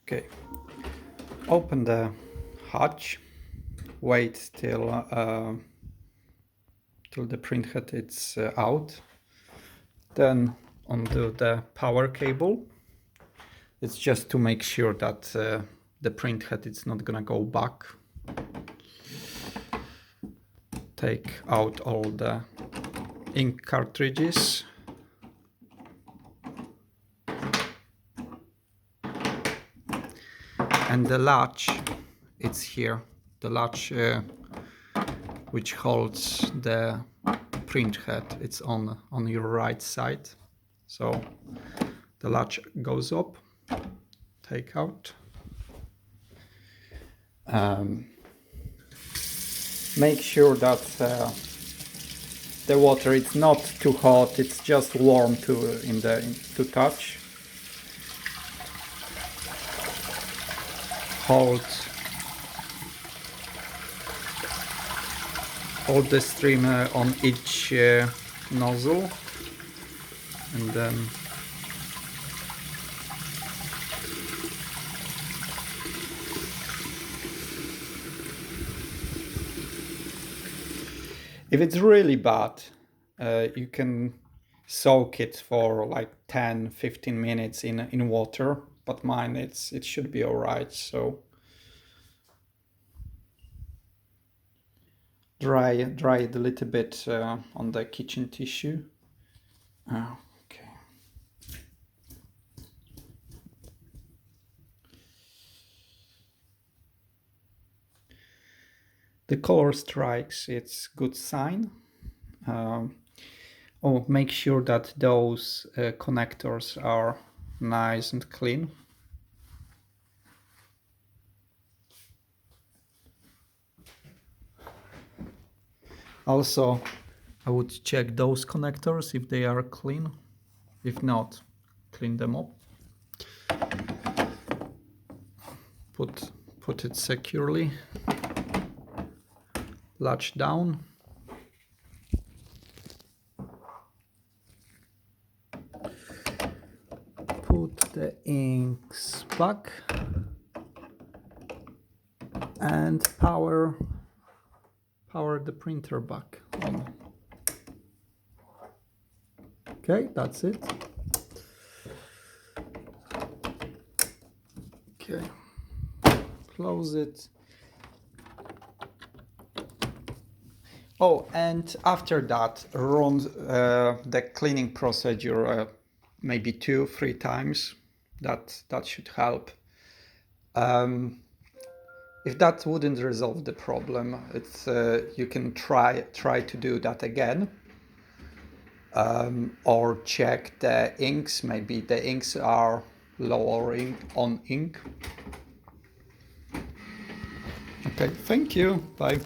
Okay, open the hatch, wait till the printhead is out, then undo the power cable. It's just to make sure that the printhead is not gonna go back. Take out all the ink cartridges. And the latch, it's here. The latch which holds the printhead, it's on your right side. So the latch goes up, take out. Make sure that the water is not too hot, it's just warm to touch. Hold the streamer on each nozzle, and then if it's really bad, you can soak it for like 10-15 minutes in water, but mine it should be all right. So dry it a little bit on the kitchen tissue. Okay. The color strikes, it's good sign. Make sure that those connectors are nice and clean. Also, I would check those connectors if they are clean. If not, clean them up. Put it securely. Latch down. Put the inks back and power the printer back on. Okay, that's it. Okay, close it. Oh, and after that, run the cleaning procedure maybe 2-3 times. That should help. If that wouldn't resolve the problem, it's you can try to do that again, or check the inks. Maybe the inks are low on ink. Okay, thank you. Bye.